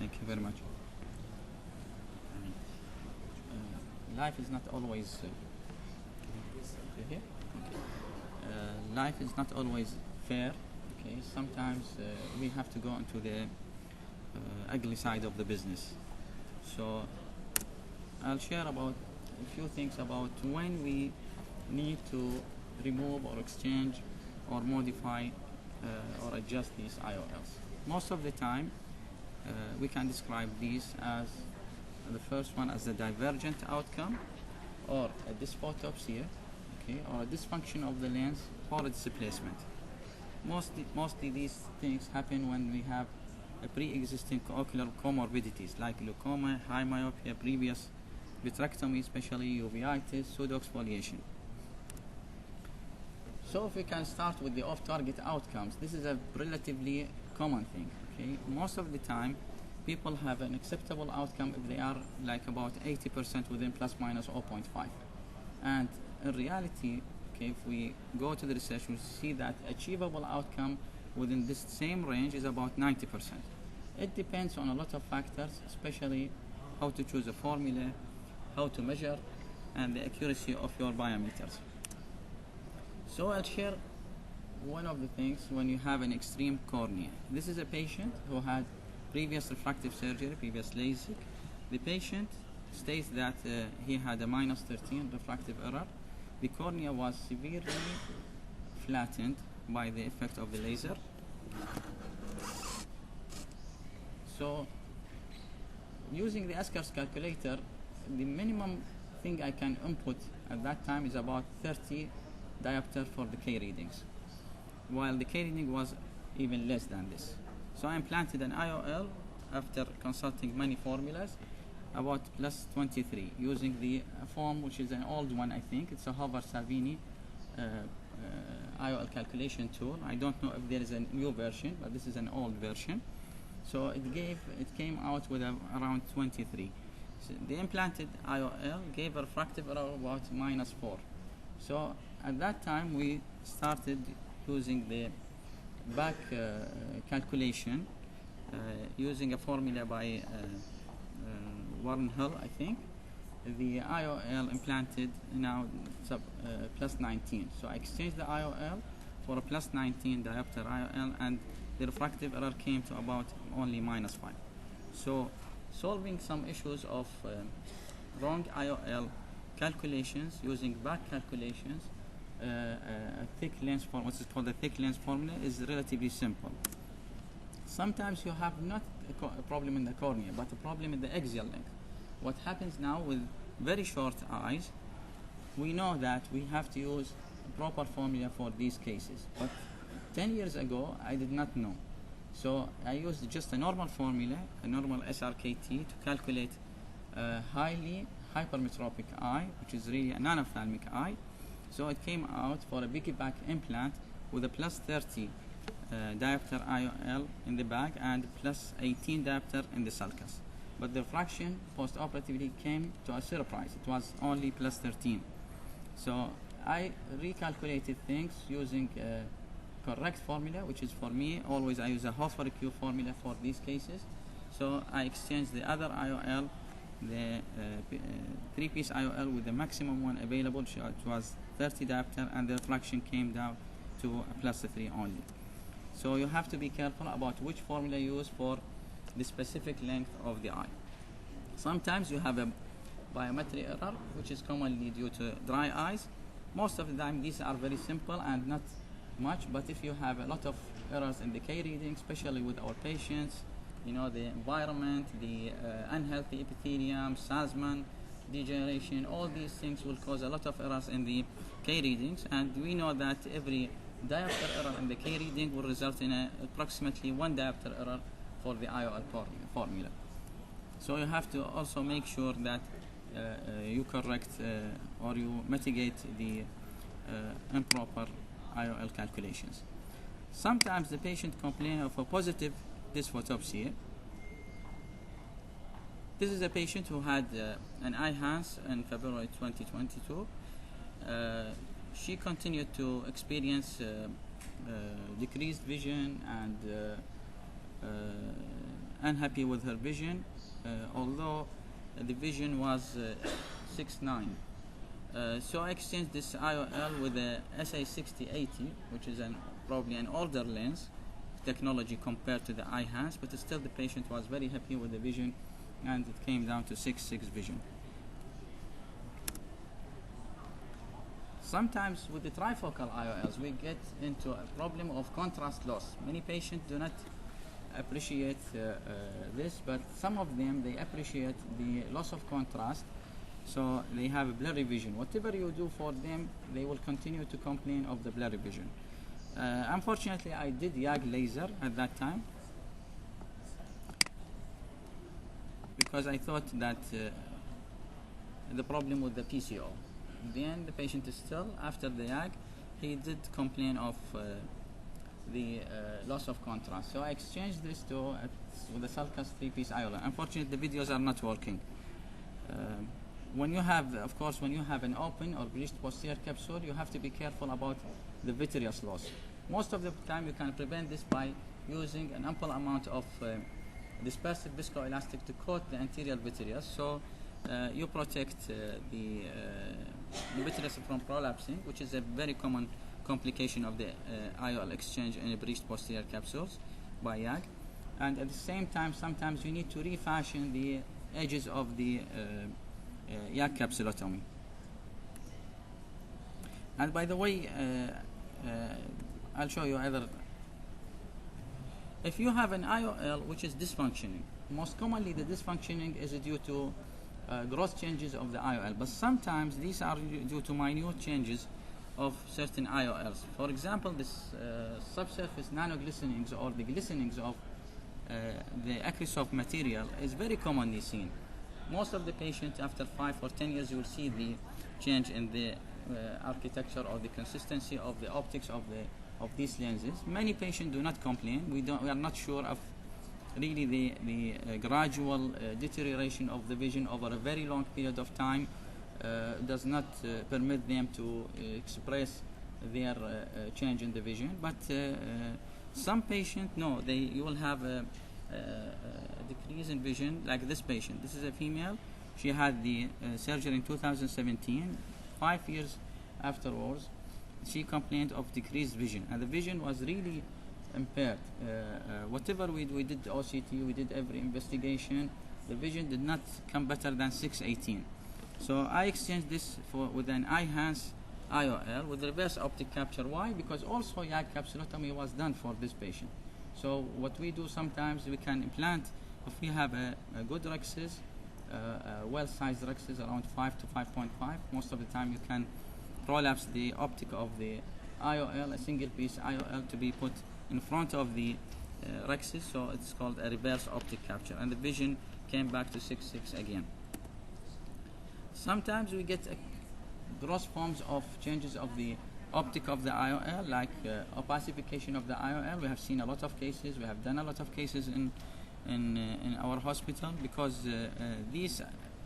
Thank you very much. Life is not always here. Okay. Life is not always fair. Okay. Sometimes we have to go into the ugly side of the business. So I'll share about a few things about when we need to remove or exchange or modify or adjust these IOLs. Most of the time we can describe these as the first one as a divergent outcome, or a dysphotopsia, okay, or a dysfunction of the lens or its displacement. Mostly these things happen when we have a pre-existing ocular comorbidities like glaucoma, high myopia, previous vitrectomy, especially uveitis, pseudoexfoliation. So if we can start with the off-target outcomes, this is a relatively common thing. Okay, most of the time people have an acceptable outcome if they are like about 80% within plus minus 0.5, and in reality, okay, if we go to the research, we see that achievable outcome within this same range is about 90%. It depends on a lot of factors, especially how to choose a formula, how to measure, and the accuracy of your biometers. So I'll share one of the things when you have an extreme cornea. This is a patient who had previous refractive surgery, previous LASIK. The patient states that he had a minus 13 refractive error. The cornea was severely flattened by the effect of the laser. So using the ASCRS calculator, the minimum thing I can input at that time is about 30 diopter for the K readings, while the K reading was even less than this. So I implanted an IOL after consulting many formulas about plus 23 using the form, which is an old one. I think it's a Hover Savini IOL calculation tool. I don't know if there is a new version, but this is an old version. So it came out with around 23. So the implanted IOL gave a refractive error of about minus 4. So at that time we started using the back calculation using a formula by Warren Hill, I think. The IOL implanted now plus 19. So I exchanged the IOL for a plus 19 diopter IOL, and the refractive error came to about only minus 5. So solving some issues of wrong IOL calculations using back calculations, a thick lens form, what's called the thick lens formula, is relatively simple. Sometimes you have not a problem in the cornea, but a problem in the axial length. What happens now with very short eyes, we know that we have to use a proper formula for these cases. But 10 years ago, I did not know. So I used just a normal formula, a normal SRKT, to calculate a highly hypermetropic eye, which is really a non-ophthalmic eye. So it came out for a big back implant with a plus 30 diopter IOL in the back and plus 18 diopter in the sulcus. But the refraction post-operatively came to a surprise. It was only plus 13. So I recalculated things using a correct formula, which is, for me, always I use a Hofer Q formula for these cases. So I exchanged the other IOL, the 3-piece IOL with the maximum one available, which was 30 diopter, and the refraction came down to a plus 3 only. So you have to be careful about which formula you use for the specific length of the eye. Sometimes you have a biometry error, which is commonly due to dry eyes. Most of the time these are very simple and not much, but if you have a lot of errors in the K reading, especially with our patients, you know, the environment, the unhealthy epithelium, Salzman degeneration, all these things will cause a lot of errors in the K readings, and we know that every diopter error in the K reading will result in approximately 1 diopter error for the IOL formula. So you have to also make sure that you correct or you mitigate the improper IOL calculations. Sometimes the patient complains of a positive dysphotopsia. This is a patient who had an eye hans in February 2022. She continued to experience decreased vision and unhappy with her vision, although the vision was 6.9. So I exchanged this IOL with a SA6080, which is probably an older lens technology compared to the iHance, but still the patient was very happy with the vision, and it came down to 6.6 vision. Sometimes with the trifocal IOLs, we get into a problem of contrast loss. Many patients do not appreciate this, but some of them, they appreciate the loss of contrast, so they have a blurry vision. Whatever you do for them, they will continue to complain of the blurry vision. Unfortunately, I did YAG laser at that time because I thought that the problem with the PCO. Then the patient is still, after the YAG, he did complain of the loss of contrast. So I exchanged this with the Sulcus 3-piece IOL. Unfortunately, the videos are not working. When you have, of course, when you have an open or breached posterior capsule, you have to be careful about the vitreous loss. Most of the time, you can prevent this by using an ample amount of dispersive viscoelastic to coat the anterior vitreous, so you protect the vitreous from prolapsing, which is a very common complication of the IOL exchange in breached posterior capsules by YAG. And at the same time, sometimes you need to refashion the edges of the YAG capsulotomy. And by the way, I'll show you either. If you have an IOL which is dysfunctioning, most commonly the dysfunctioning is due to gross changes of the IOL, but sometimes these are due to minute changes of certain IOLs. For example, this subsurface nanoglistenings or the glistenings of the Acrisoft material is very commonly seen. Most of the patients after 5 or 10 years, you will see the change in the architecture or the consistency of the optics of these lenses. Many patients do not complain. We are not sure of really the gradual deterioration of the vision over a very long period of time does not permit them to express their change in the vision. But some patients, no, you will have a decrease in vision, like this patient. This is a female. She had the surgery in 2017. 5 years afterwards, she complained of decreased vision, and the vision was really impaired. Whatever we did the OCT, we did every investigation, the vision did not come better than 6.18. So I exchanged this with an iHance IOL with reverse optic capture. Why? Because also YAG capsulotomy was done for this patient. So what we do sometimes, we can implant, if we have a good rexis, well-sized rexis around 5 to 5.5, most of the time you can prolapse the optic of the IOL, a single piece IOL, to be put in front of the rexis, so it's called a reverse optic capture, and the vision came back to 6.6 again. Sometimes we get gross forms of changes of the optic of the IOL, like opacification of the IOL. We have seen a lot of cases, we have done a lot of cases in our hospital, because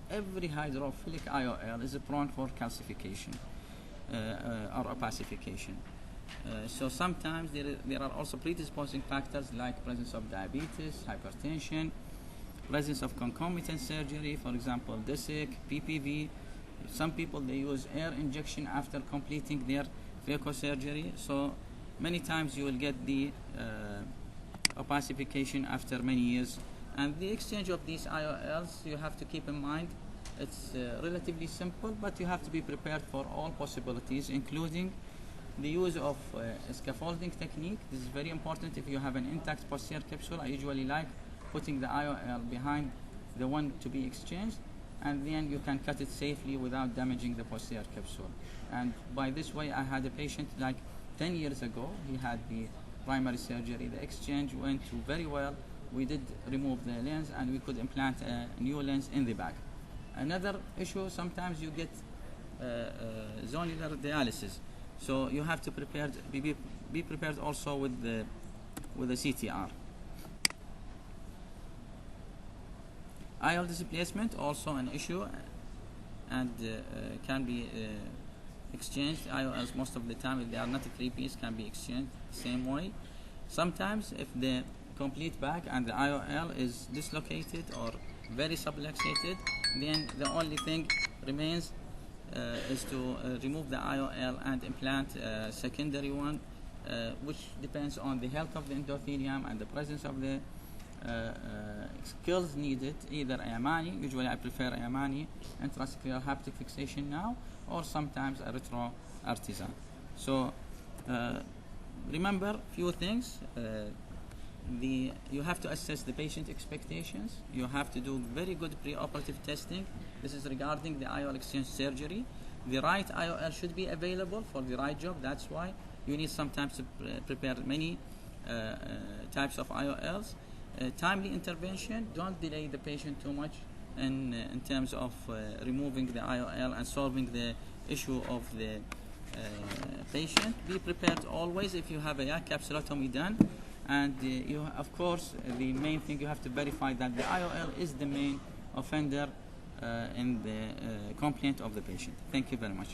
every hydrophilic IOL is prone for calcification or opacification. So sometimes there are also predisposing factors like presence of diabetes, hypertension, presence of concomitant surgery, for example, DISIC, PPV. Some people, they use air injection after completing their phacosurgery. So many times you will get the opacification after many years. And the exchange of these IOLs, you have to keep in mind, it's relatively simple, but you have to be prepared for all possibilities, including the use of a scaffolding technique. This is very important. If you have an intact posterior capsule, I usually like putting the IOL behind the one to be exchanged, and then you can cut it safely without damaging the posterior capsule. And by this way, I had a patient like 10 years ago. He had the primary surgery. The exchange went very well. We did remove the lens, and we could implant a new lens in the back. Another issue, sometimes you get zonular dialysis, so you have to be prepared also with the CTR. IOL displacement, also an issue, and can be exchanged. IOLs, most of the time, if they are not a 3-piece, can be exchanged the same way. Sometimes, if the complete back and the IOL is dislocated or very subluxated, then the only thing remains is to remove the IOL and implant a secondary one, which depends on the health of the endothelium and the presence of the skills needed, either Ammar, usually I prefer Ammar, intrascleral haptic fixation now, or sometimes a retro-artisan. So remember few things. You have to assess the patient expectations. You have to do very good preoperative testing. This is regarding the IOL exchange surgery. The right IOL should be available for the right job. That's why you need sometimes to prepare many types of IOLs. Timely intervention. Don't delay the patient too much in terms of removing the IOL and solving the issue of the patient. Be prepared always if you have a capsulotomy done. And of course, the main thing you have to verify that the IOL is the main offender in the complaint of the patient. Thank you very much.